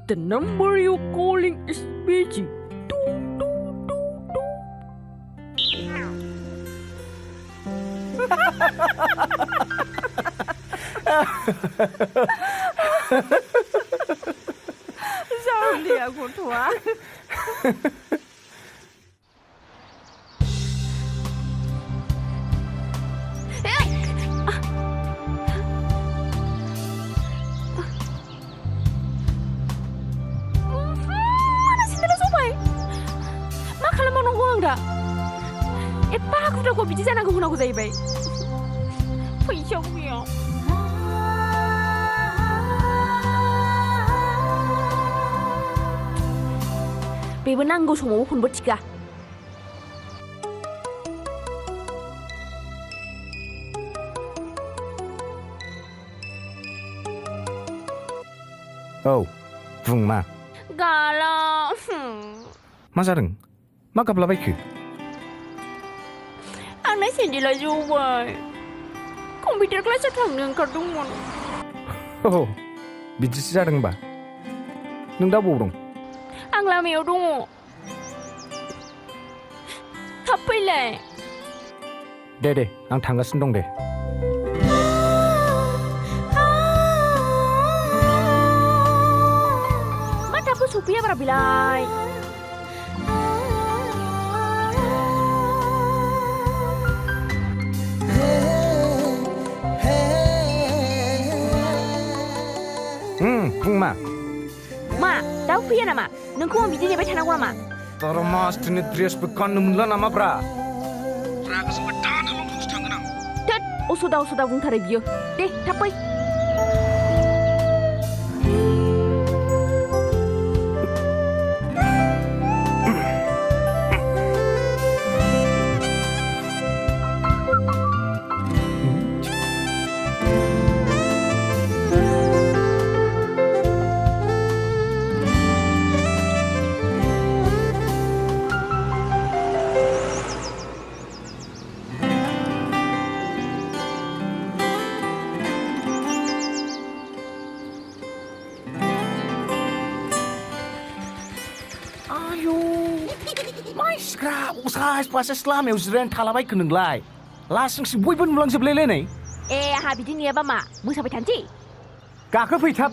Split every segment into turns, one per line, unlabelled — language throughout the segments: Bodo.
The number you're calling is busy. Sao lìa của Thoa? Epa aku udah kok biji sana aku guna aku zai bai. Faisyau ya. Bebe nanggo समाव फन बोथिगा.
औ बुं मा?
Gala.
मा जादों? मा गाबलाबायखो?
Anai sendila jubai. Komputer kelasnya थांनो ओंखारदोंमोन.
Oh, बिदिसो जादों होनबा? नों दा बबाव दं?
आं लामायाव दङ. थाब फैलाय.
दे आं थांगासिनो दं दे.
मा थाबबो सफैया बारा बिलाय.
बुं मा?
मा दा फैया नामा? नोंखौ आं बिदि नेबाय थानांगौ नामा?
तर मास्टरनि ड्रेसबो गाननो मोनला नामाब्रा? रागा जोंबा दानो लंथंसो थांगोन आं.
थोद असदा बुंथारो बियो. दे थाब फै.
Pas लामायाव जिरायनानै थालाबायखो नोंलाय? लासिंसिं बयबो नुलांजोबलायलायनाय?
ए आहा बिदि नेयाबा मा? मोसाबाय थानोसै?
गाखोफै थाब.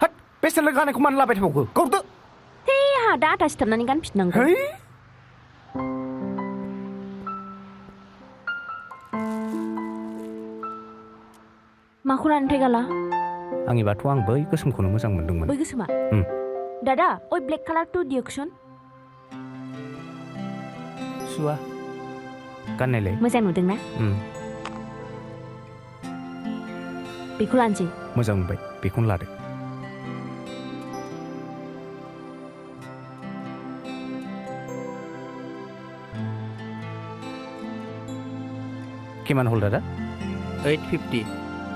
हाट बेसेनलाय गानायखौ मानो लाबाय थाबावखो? गावदो.
दा आथा सिथाबनानै गानफिननांगौ. माखौ लानोथाय गाला?
आंनिबाथ' आं बै गोसोमखौनो मोजां मोनदोंमोन.
बै गोसोमा? दादा ओइ ब्लेक कालार टु डिअक्सन.
सुवा गाननायलाय
मोजां नुदोंना? बेखौ लानोसै.
मोजां मोनबाय, बेखौनो लादो. किमान हल दादा?
850.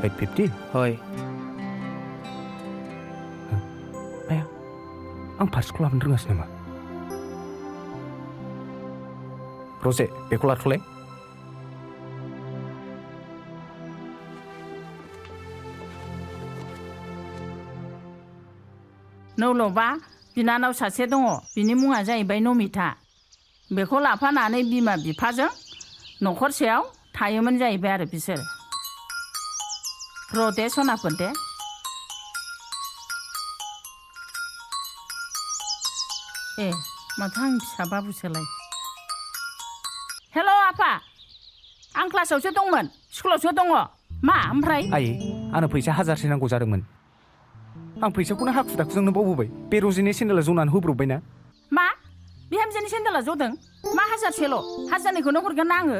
850?
হয়.
आया आं फार्स्टखौ लाबोनो रोङासै नामा? रजे बेखौ लाथ'लाय.
नौल'बा बिनानाव सासे दङ. बिनि मुङा जाहैबाय नमिता. बेखौ लाफानानै बिमा बिफाजों न'खरसेयाव थायोमोन जाहैबाय आरो बिसोर. रदे सनाफोर दे. ए माथो आं फिसा बाबुसोलाय. हेल' आफा, आं क्लासावसो दंमोन, स्कुलावसो दङ. मा ओमफ्राय?
आयै आंनो फैसा 1000सो नांगौ जादोंमोन. आं फैसाखौनो हाखु दाखुजोंनो बावबोबाय. बे रजेनि सेन्देला जनानै होब्रबबायना.
मा? बिहामजोनि सेन्देला जदों? मा 1000सोल'? 1000निखौनो हरगोन ना आङो?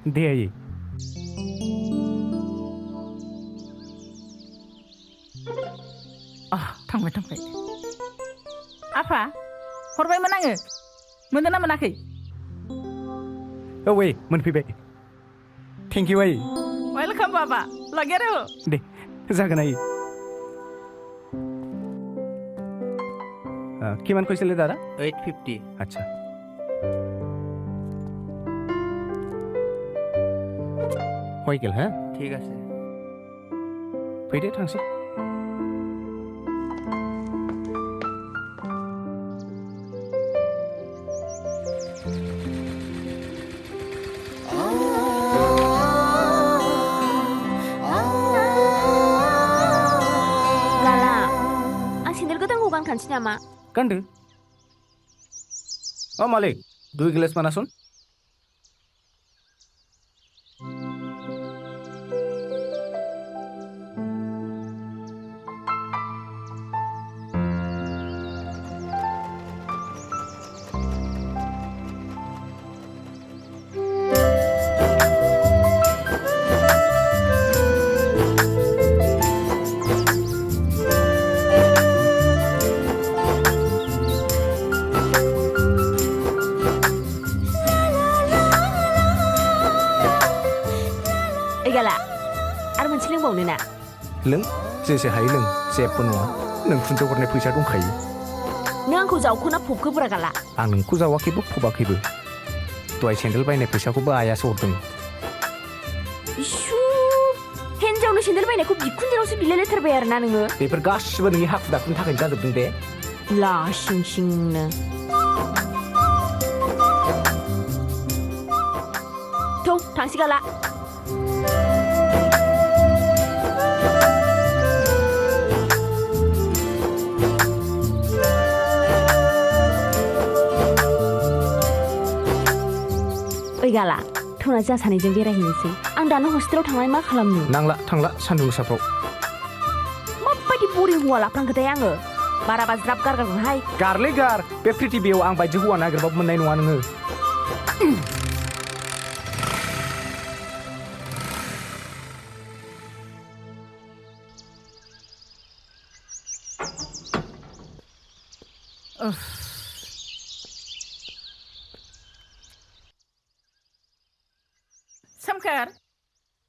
दे आयै.
थांबाय. आफा, हरबायमोन आङो. मोनदों ना मोनाखै?
औ मोनफैबाय. थेंक इउ आयै.
वेलकाम बाबा. लगे रहो.
दे जागोन आइ কিমান কৈছিলে দাদা
850
আচ্ছা হৈ গেল হা
ঠিক আছে
फैदो थांसै
Lala, ang sandal godaanखौ गानखानोसै नामा?
गानदो मालिक 2 गिलास मानासुन
Gala, आरो मोनसे लोंबावनो ना?
लों जेसे हायो लों जेबो नङा नों खुन्थियाव हरनाय फैसा दंखायो
नों आंखौ जावखोना फबखोब्रा गाला
आं नोंखौ जावाखैबो फबाखैबो दहाय सेन्देल बायनाय फैसाखौबो आयासो हरदों
इसु हिन्जावनो सेन्देल बायनायखौ बिखुनजोनावसो बिलायलायथारबाय आरोना नोङो
बेफोर गासिबो नोंनि हाखु दाखुनि थाखायनो जाजोबदों दे
ला सिं सिंनो थौ थांसै गाला ओइ गाला थौना जोंहा सानैजों बेरायहैनोसै आं दानो हस्टेलाव थांनाय मा खालामनो
नांला थांला सान्दुं गोसाफ्राव
माबायदि बरिं हौवा लाफ्लांखोथाय आङो बाराबा ज्राब गारगारगोनहाय
गारलै गार बे प्रिथिबियाव आं बायदि हौवा नागिरबाबो मोननाय नङा नोङो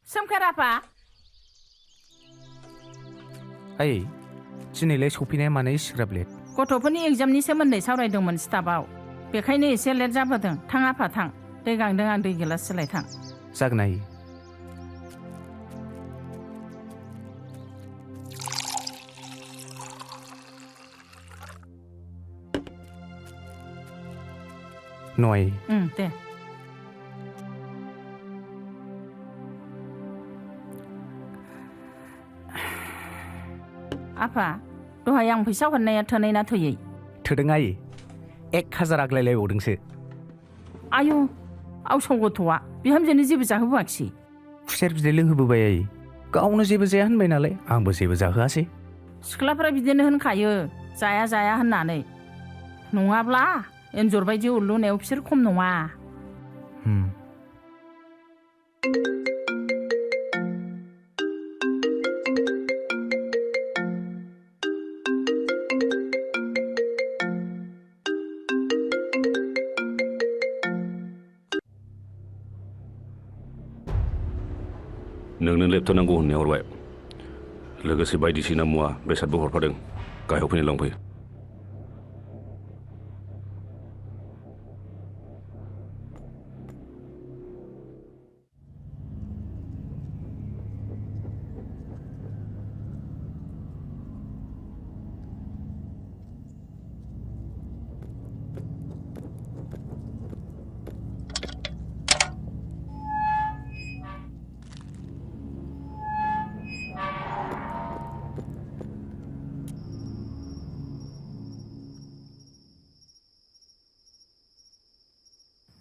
सोमखोर आफा
ओइ दिनैलाय सफैनाया मानो इसिग्राब लेट
गथ'फोरनि एग्जामनि सोमोन्दै सावरायदोंमोन स्टाफआव बेखायनो एसे लेट जाबोदों थां आफा थां दै गांदों आं दै गिलास सोलाय थां
जागोन आइ नय
दे आफा दहाय आं फैसा हरनाया थोनाय ना थोयै
थोदों आइ 1000 आग्लायलायबावदोंसो
आयु आवसाव गथ'आ बिहामजोनो जेबो जाहोबोआखिसै
खुसेर बिदै लोंहोबोबाय आइ गावनो जेबो जाया होनबाय नालाय आंबो जेबो जाहोआसै
सिख्लाफ्रा बिदिनो होनखायो जाया जाया होननानै नङाब्ला एन्जर बायदि उरलुनायाव बिसोर खम नङा
नोंनो लेपटप नांगौ होनना हरबाय लोगोसे बायदिसिना मुवा बेसादबो हरफादों गाहायाव फैनो लांफै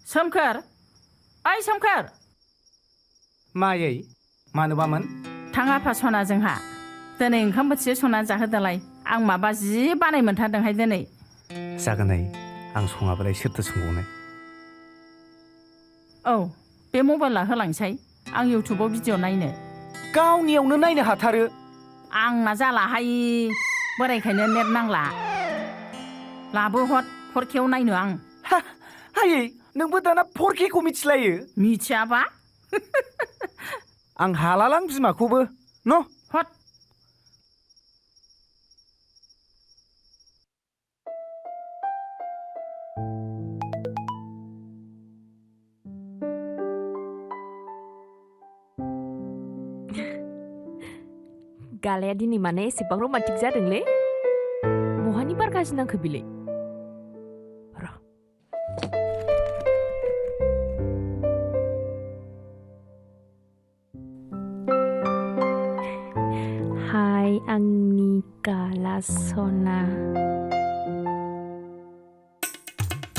सोमखोर ओइ सोमखोर
मायै मानोबामोन
थां आफा सना जोंहा दिनै ओंखाम बोथिसे संना जाहोदोलाय आं माबा जि बानाय मोनथारदोंहाय दिनै
जागोन आइ आं सङाबालाय सोरथो संबावनो
औ बे मबाइला होलांसै आं इउटुबाव भिडिअ नायनो
गावनियावनो नायनो हाथारो
आंना जालाहाय बोरायखायनो नेट नांला लाबो हरखेयाव नायनो आं
आयै नोंबो दाना 4K खौ मिथिलायो
मिथियाबा
आं हालालां बिमाखौबो न
हट
गालाया दिनै माने एसेबां रमान्टिक जादोंलै बहानि बार गाज्रि नांखो बिलाय र' हाय आंनि गाला सना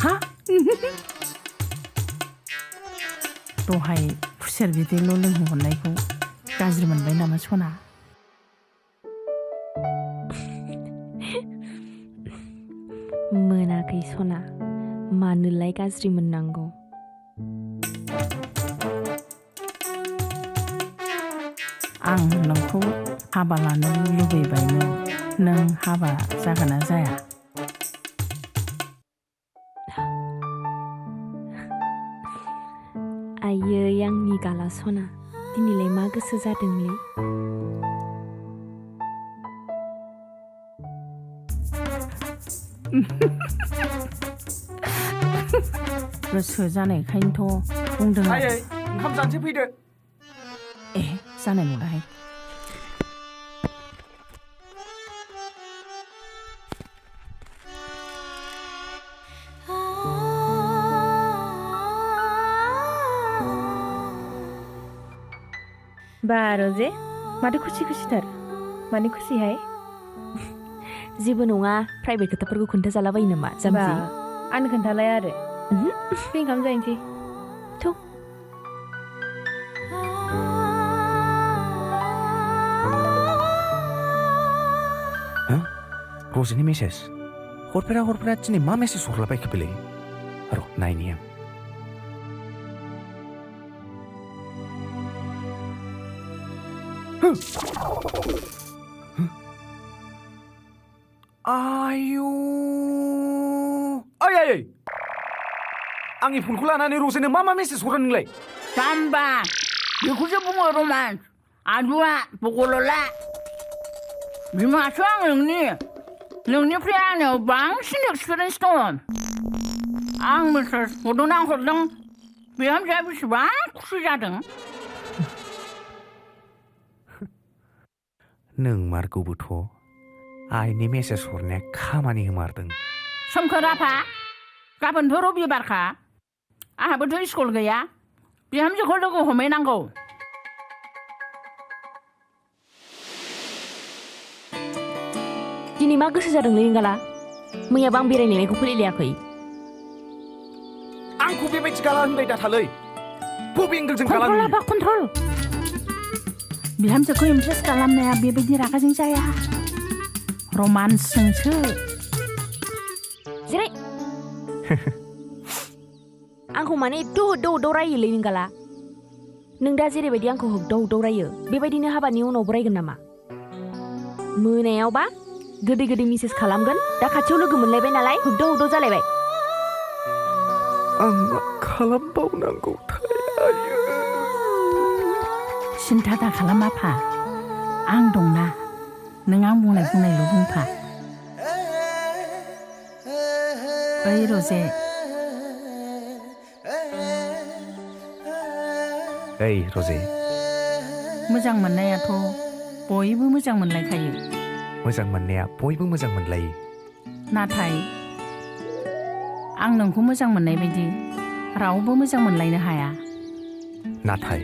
हा दहाय खुसेर बिदैल' लोंहोहरनायखौ गाज्रि मोनबाय नामा सना
मोनाखै सना मानोलाय गाज्रि मोननांगौ
आं नोंखौ हाबा लानो लुबैबायमोन नों हाबा जागोन ना जाया
आयै आंनि गाला सना दिनैलाय मा गोसो जादोंलै
गोसो जानायखायनोथ' बुंदों
आयै ओंखाम जानोसै फैदो
ए जानाय नंलाहाय
बार'जे माथो खुसि खुसिथार माने खुसिहाय
जेबो नङा प्राइभेट खोथाफोरखौ खोन्थाजालाबायो नामा
बा
जाम्बि
आं खोन्थालाय आरो फै ओंखाम जाहैनोसै
थौ
रजेनि मेसेज हरफेरा दिनै मा मेसेज हरलाबायखो बेलाय र' नायनि आं आयु आयै आंनि फनखौ लानानै रजेनो मा मेसेज हरो नोंलाय
जाम्बा बेखौसो बुङो रमान्स आलुआ बगलला बिमासो आं नोंनिफ्राय आंनियाव बांसिन एक्सपिरियेन्स दङ आं मेसेज हरदों बिहामजोआ बेसेबां खुसि जादों
नों मारगौबोथ' आइनि मेसेज हरनाया खामानि होमारदों
सोमखोर आफा गाबोनथ' रबिबारखा आंहाबोथ' स्कुल गैया बिहामजोखौ लोगो हमहैनांगौ
दिनै मा गोसो जादोंलै नोंगाला मैयाबो आं बेरायनायखौ फैलायाखै
आंखौ बेबायदि गाला होनबाय दाथालै बबे एंगेलजों गाला
कन्ट्रल
होयो
आफा कन्ट्रल बिहामजोखौ इमप्रेस खालामनाया बेबायदि रागाजों जाया रमान्सजोंसो
जेरै आंखौ माने एदद' रायोलै नोंगाला नों दा जेरैबायदि आंखौ होगदाव रायो बेबायदिनो हाबानि उनावबो रायगोन नामा मोनायावबा गोदै मेसेज खालामगोन दा खाथियाव लोगो मोनलायबाय नालाय होगदाव जालायबाय
आं मा खालामबावनांगौथाय आयै
सिन्था दा खालाम आफा आं दंना नों आं बुंनायल' बुंफा ओइ रजे
ओइ रजे
मोजां मोननायाथ' बयबो मोजां मोनलायखायो
मोजां मोननाया बयबो मोजां मोनलायो
नाथाय आं नोंखौ मोजां मोननाय बायदि रावबो मोजां मोनलायनो हाया
नाथाय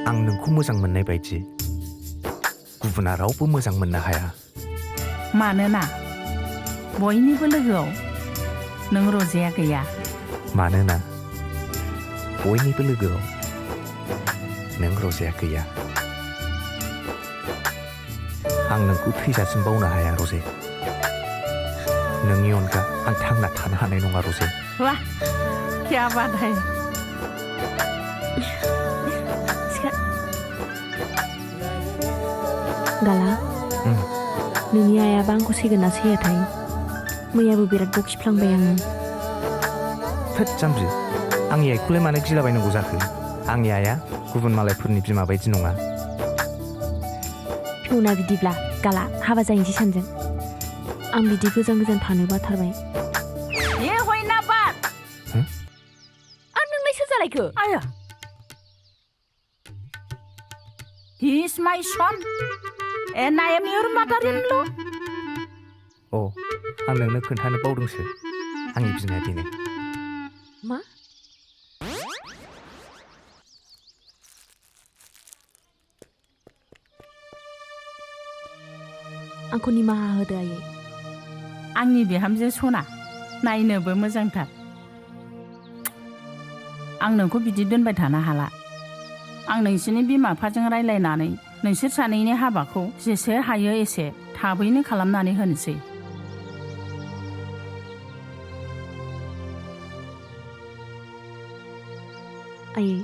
आं नोंखौ मोजां मोननाय बायदि गुबुना रावबो मोजां मोननो हाया
मानोना बयनिबो लोगोआव नों रजेया गैया
मानोना बयनिबो लोगोआव नों रजेया गैया आं नोंखौ थैजासिम बावनो हाया रजे नोंनि अनगा आं थांना थानो हानाय नङा रजे
वाह क्या बात है
गाला नोंनि आइयाबा आंखौ सैगोन ना सैयाथाय मैयाबो बिराद बखिफ्लांबाय आङो
थोद जाम्बि आंनि आइखौलाय मानो गिलाबायनांगौ जाखो आंनि आइया गुबुन मालायफोरनि बिमा बायदि नङा
थौना बिदिब्ला गाला हाबा जाहैनोसै सानजों आं बिदि गोजान थानो बाथारबाय
ये हयना बात
आं नोंलाय सोर जालायखो
आया he is my son ए नायमनि रुमादारिनल'
अ आं नोंनो खोन्थानो बावदोंसो आंनि बिमाया बेनो
मा आंखौ निमाहा होदो आयै
आंनि बिहामजो सना नायनोबो मोजांथार आं नोंखौ बिदि दोनबाय थानो हाला आं नोंसिनि बिमा बिफाजों रायलायनानै नोंसोर सानैनि हाबाखौ जेसे हायो एसे थाबैनो खालामनानै होनोसै
आयै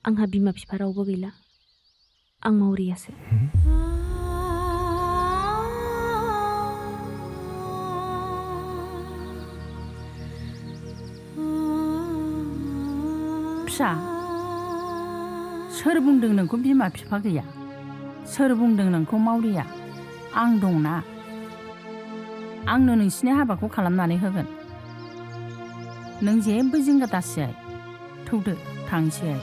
आंहा बिमा बिफा रावबो गैला आं मावरियासो
फिसा सोर बुंदों नोंखौ बिमा बिफा गैया सोर बुंदों नोंखौ मावरिया आं दंना आंनो नोंसिनि हाबाखौ खालामनानै होगोन नों जेबो जिंगा दासियाय थौदो थांसै